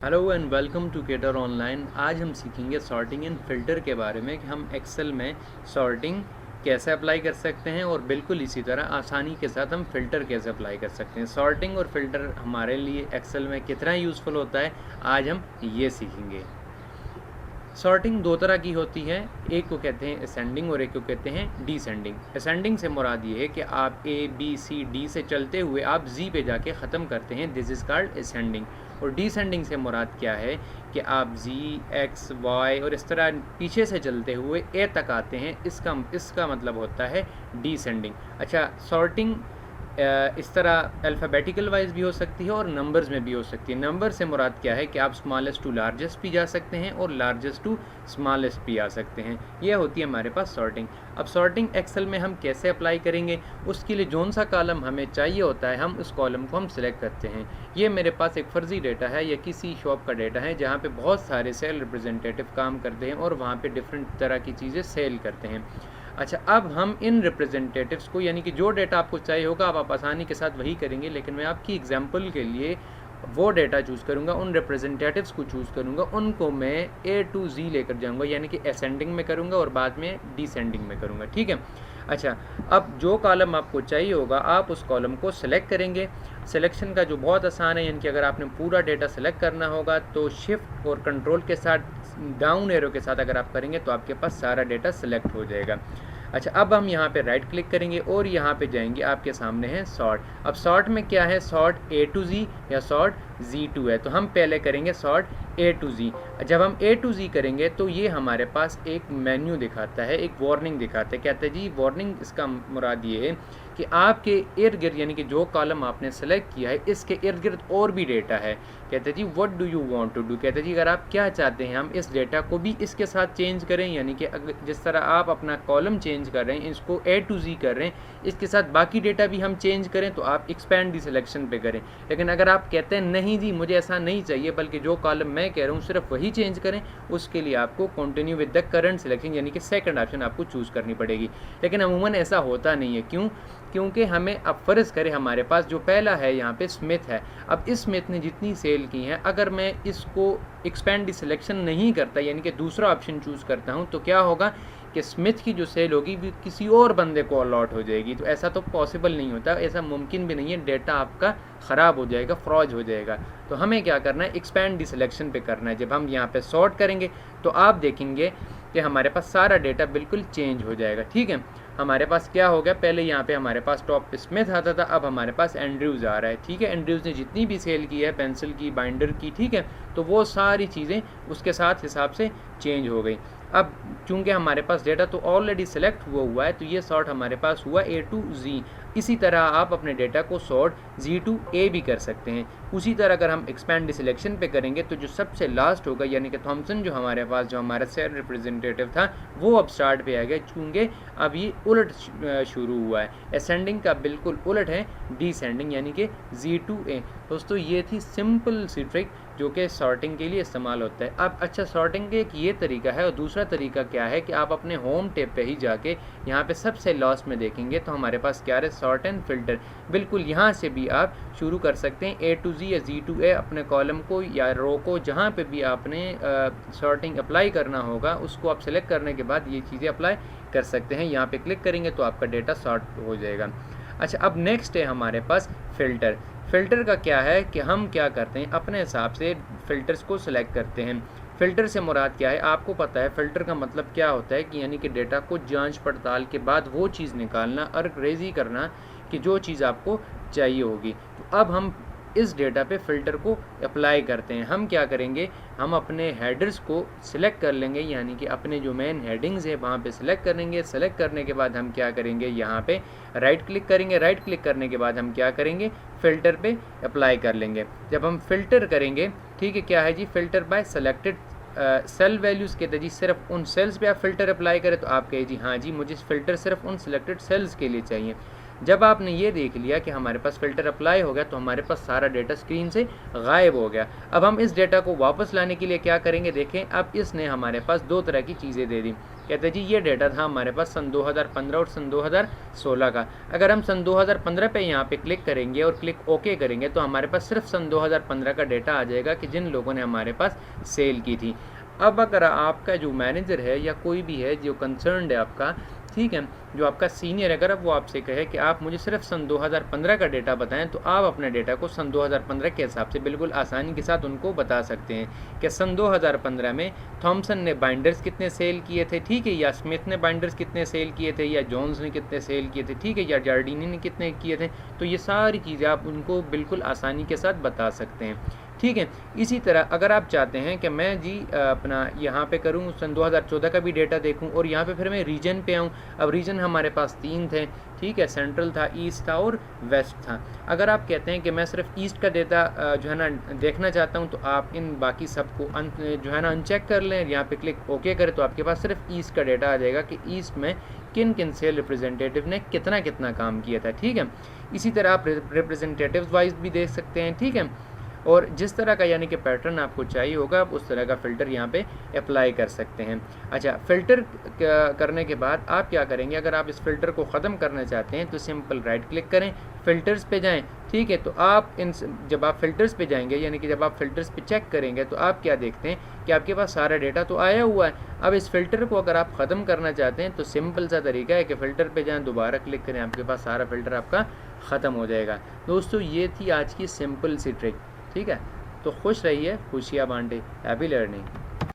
Hello and welcome to cater online. आज हम सीखेंगे सॉर्टिंग एंड फ़िल्टर के बारे में कि हम एक्सेल में सॉर्टिंग कैसे अप्लाई कर सकते हैं और बिल्कुल इसी तरह आसानी के साथ हम फ़िल्टर कैसे अप्लाई कर सकते हैं। सॉर्टिंग और फ़िल्टर हमारे लिए एक्सेल में कितना यूज़फुल होता है, आज हम ये सीखेंगे। सॉर्टिंग दो तरह की होती है, एक को कहते हैं असेंडिंग और एक को कहते हैं डिसेंडिंग। असेंडिंग से मुराद ये है कि आप ए बी सी डी से चलते हुए आप जी पे जाके ख़त्म करते हैं, दिस इज़ कॉल्ड असेंडिंग। और डिसेंडिंग से मुराद क्या है कि आप जी एक्स वाई और इस तरह पीछे से चलते हुए ए तक आते हैं, इसका मतलब होता है डिसेंडिंग। अच्छा, सॉर्टिंग इस तरह अल्फ़ाबेटिकल वाइज भी हो सकती है और नंबर्स में भी हो सकती है। नंबर से मुराद क्या है कि आप स्मॉलेस्ट टू लार्जेस्ट भी जा सकते हैं और लार्जेस्ट टू स्मॉलेस्ट भी आ सकते हैं। यह होती है हमारे पास सॉर्टिंग। अब सॉर्टिंग एक्सेल में हम कैसे अप्लाई करेंगे, उसके लिए जौन सा कॉलम हमें चाहिए होता है हम उस कॉलम को हम सिलेक्ट करते हैं। ये मेरे पास एक फ़र्ज़ी डेटा है या किसी शॉप का डेटा है जहाँ पे बहुत सारे सेल रिप्रेजेंटेटिव काम करते हैं और वहाँ पे डिफरेंट तरह की चीज़ें सेल करते हैं। अच्छा, अब हम इन रिप्रेजेंटेटिव्स को, यानी कि जो डेटा आपको चाहिए होगा आप आसानी के साथ वही करेंगे, लेकिन मैं आपकी एग्जांपल के लिए वो डेटा चूज़ करूँगा, उन रिप्रेजेंटेटिव्स को चूज़ करूँगा, उनको मैं ए टू जी लेकर जाऊँगा, यानी कि असेंडिंग में करूँगा और बाद में डिसेंडिंग में करूँगा। ठीक है। अच्छा, अब जो कॉलम आपको चाहिए होगा आप उस कॉलम को सिलेक्ट करेंगे। सिलेक्शन का जो बहुत आसान है, यानी कि अगर आपने पूरा डेटा सेलेक्ट करना होगा तो शिफ्ट और कंट्रोल के साथ डाउन एरो के साथ अगर आप करेंगे तो आपके पास सारा डेटा सेलेक्ट हो जाएगा। अच्छा, अब हम यहाँ पे राइट क्लिक करेंगे और यहाँ पे जाएंगे, आपके सामने है सॉर्ट। अब सॉर्ट में क्या है, सॉर्ट ए टू जी या सॉर्ट जी टू है, तो हम पहले करेंगे सॉर्ट ए टू जी। जब हम ए टू जी करेंगे तो ये हमारे पास एक मेन्यू दिखाता है, एक वार्निंग दिखाता है। कहते हैं जी वार्निंग, इसका मुराद ये है कि आपके इर्द गिर्द, यानी कि जो कॉलम आपने सेलेक्ट किया है इसके इर्द गिर्द और भी डेटा है। कहते हैं जी what do you want to do, कहते हैं जी अगर आप क्या चाहते हैं हम इस डेटा को भी इसके साथ चेंज करें, यानी कि जिस तरह आप अपना कॉलम चेंज कर रहे हैं, इसको ए टू जी कर रहे हैं, इसके साथ बाकी डेटा भी हम चेंज करें, तो आप एक्सपैंड दी सिलेक्शन पे करें। लेकिन अगर आप कहते हैं नहीं जी मुझे ऐसा नहीं चाहिए, बल्कि जो कॉलम मैं कह रहा हूँ सिर्फ वही चेंज करें, उसके लिए आपको continue with the current selection, यानी कि सेकंड ऑप्शन आपको चूज़ करनी पड़ेगी। लेकिन अमूमन ऐसा होता नहीं है। क्यों? क्योंकि हमें, अब फ़र्ज़ करें हमारे पास जो पहला है यहाँ पे स्मिथ है, अब इस स्मिथ ने जितनी सेल की हैं, अगर मैं इसको एक्सपेंड दी सिलेक्शन नहीं करता, यानी कि दूसरा ऑप्शन चूज़ करता हूँ, तो क्या होगा कि स्मिथ की जो सेल होगी भी किसी और बंदे को अलॉट हो जाएगी। तो ऐसा तो पॉसिबल नहीं होता, ऐसा मुमकिन भी नहीं है, डेटा आपका ख़राब हो जाएगा, फ्रॉज हो जाएगा। तो हमें क्या करना है, एक्सपेंड दी सिलेक्शन पे करना है। जब हम यहाँ पे सॉर्ट करेंगे तो आप देखेंगे कि हमारे पास सारा डेटा बिल्कुल चेंज हो जाएगा। ठीक है। हमारे पास क्या हो गया, पहले यहाँ पे हमारे पास टॉप पे स्मिथ आता था, अब हमारे पास एंड्रयूज़ आ रहा है। ठीक है। एंड्रयूज़ ने जितनी भी सेल की है, पेंसिल की, बाइंडर की, ठीक है, तो वो सारी चीज़ें उसके साथ हिसाब से चेंज हो गई। अब चूंकि हमारे पास डेटा तो ऑलरेडी सेलेक्ट हुआ है, तो ये सॉर्ट हमारे पास हुआ ए टू जी। इसी तरह आप अपने डेटा को सॉर्ट जी टू ए भी कर सकते हैं। उसी तरह अगर हम एक्सपैंड सिलेक्शन पे करेंगे तो जो सबसे लास्ट होगा, यानी कि थॉमसन जो हमारे पास, जो हमारा सेल रिप्रेजेंटेटिव था, वो अब स्टार्ट पे आ गया, चूँकि अब ये उलट शुरू हुआ है। असेंडिंग का बिल्कुल उलट है डिसेंडिंग, यानी कि जी टू ए। दोस्तों ये थी सिंपल सी ट्रिक जो कि सॉर्टिंग के लिए इस्तेमाल होता है। अब अच्छा, सॉर्टिंग का एक ये तरीका है और दूसरा तरीका क्या है कि आप अपने होम टैब पे ही जाके यहाँ पे सबसे लास्ट में देखेंगे तो हमारे पास क्या है, सॉर्ट एंड फिल्टर। बिल्कुल यहाँ से भी आप शुरू कर सकते हैं, ए टू जी या जी टू ए, अपने कॉलम को या रो को, जहाँ पे भी आपने सॉर्टिंग अप्लाई करना होगा उसको आप सेलेक्ट करने के बाद ये चीज़ें अप्लाई कर सकते हैं। यहाँ पे क्लिक करेंगे तो आपका डेटा सॉर्ट हो जाएगा। अच्छा, अब नेक्स्ट है हमारे पास फ़िल्टर। फ़िल्टर का क्या है कि हम क्या करते हैं, अपने हिसाब से फ़िल्टर्स को सिलेक्ट करते हैं। फ़िल्टर से मुराद क्या है, आपको पता है फ़िल्टर का मतलब क्या होता है कि यानी कि डेटा को जांच पड़ताल के बाद वो चीज़ निकालना और रेज़ी करना कि जो चीज़ आपको चाहिए होगी। तो अब हम इस डेटा पे फ़िल्टर को अप्लाई करते हैं। हम क्या करेंगे, हम अपने हेडर्स को सिलेक्ट कर लेंगे, यानी कि अपने जो मेन हेडिंग्स है वहाँ पे सिलेक्ट करेंगे। सेलेक्ट करने के बाद हम क्या करेंगे, यहाँ पे राइट क्लिक करेंगे। राइट क्लिक करने के बाद हम क्या करेंगे, फ़िल्टर पे अप्लाई कर लेंगे। जब हम फ़िल्टर करेंगे, ठीक है, क्या है जी, filter by selected cell values कहते हैं जी, सिर्फ उन सेल्स पे आप फ़िल्टर अप्लाई करें, तो आप कहे जी हाँ जी मुझे फ़िल्टर सिर्फ उन सिलेक्टेड सेल्स के लिए चाहिए। जब आपने ये देख लिया कि हमारे पास फ़िल्टर अप्लाई हो गया तो हमारे पास सारा डेटा स्क्रीन से गायब हो गया। अब हम इस डेटा को वापस लाने के लिए क्या करेंगे, देखें अब इसने हमारे पास दो तरह की चीज़ें दे दी। कहते हैं जी ये डेटा था हमारे पास सन 2015 और सन 2016 का। अगर हम सन 2015 पे यहाँ पे क्लिक करेंगे और क्लिक ओके करेंगे तो हमारे पास सिर्फ सन 2015 का डेटा आ जाएगा कि जिन लोगों ने हमारे पास सेल की थी। अब अगर आपका जो मैनेजर है या कोई भी है जो कंसर्न्ड है आपका, ठीक है, जो आपका सीनियर है, अगर अब वो आपसे कहे कि आप मुझे सिर्फ सन 2015 का डेटा बताएं, तो आप अपने डेटा को सन 2015 के हिसाब से बिल्कुल आसानी के साथ उनको बता सकते हैं कि सन 2015 में थॉमसन ने बाइंडर्स कितने सेल किए थे, ठीक है, या स्मिथ ने बाइंडर्स कितने सेल किए थे, या जोन्स ने कितने सेल किए थे, ठीक है, या जार्डीनी ने कितने किए थे। तो ये सारी चीज़ें आप उनको बिल्कुल आसानी के साथ बता सकते हैं, ठीक है। इसी तरह अगर आप चाहते हैं कि मैं जी अपना यहाँ पे करूँ सन 2014 का भी डेटा देखूँ और यहाँ पे फिर मैं रीजन पे आऊँ। अब रीजन हमारे पास 3 थे, ठीक है, सेंट्रल था, ईस्ट था और वेस्ट था। अगर आप कहते हैं कि मैं सिर्फ ईस्ट का डेटा जो है ना देखना चाहता हूँ, तो आप इन बाकी सबको जो है ना अनचेक कर लें, यहाँ पे क्लिक ओके करें तो आपके पास सिर्फ ईस्ट का डेटा आ जाएगा कि ईस्ट में किन किन सेल रिप्रेजेंटेटिव ने कितना कितना काम किया था, ठीक है। इसी तरह आप रिप्रेजेंटेटिव वाइज भी देख सकते हैं, ठीक है। और जिस तरह का यानी कि पैटर्न आपको चाहिए होगा आप उस तरह का फ़िल्टर यहाँ पे अप्लाई कर सकते हैं। अच्छा, फ़िल्टर करने के बाद आप क्या करेंगे, अगर आप इस फ़िल्टर को ख़त्म करना चाहते हैं तो सिंपल राइट क्लिक करें, फ़िल्टर्स पे जाएं, ठीक है। तो आप जब आप फ़िल्टर्स पे जाएंगे यानी कि जब आप फ़िल्टर्स पे चेक करेंगे तो आप क्या देखते हैं कि आपके पास सारा डेटा तो आया हुआ है। अब इस फ़िल्टर को अगर आप ख़त्म करना चाहते हैं तो सिंपल सा तरीका है कि फ़िल्टर पे जाएँ, दोबारा क्लिक करें, आपके पास सारा फ़िल्टर आपका ख़त्म हो जाएगा। दोस्तों ये थी आज की सिंपल सी ट्रिक, ठीक है। तो खुश रहिए, खुशियाँ बांटे, हैप्पी लर्निंग।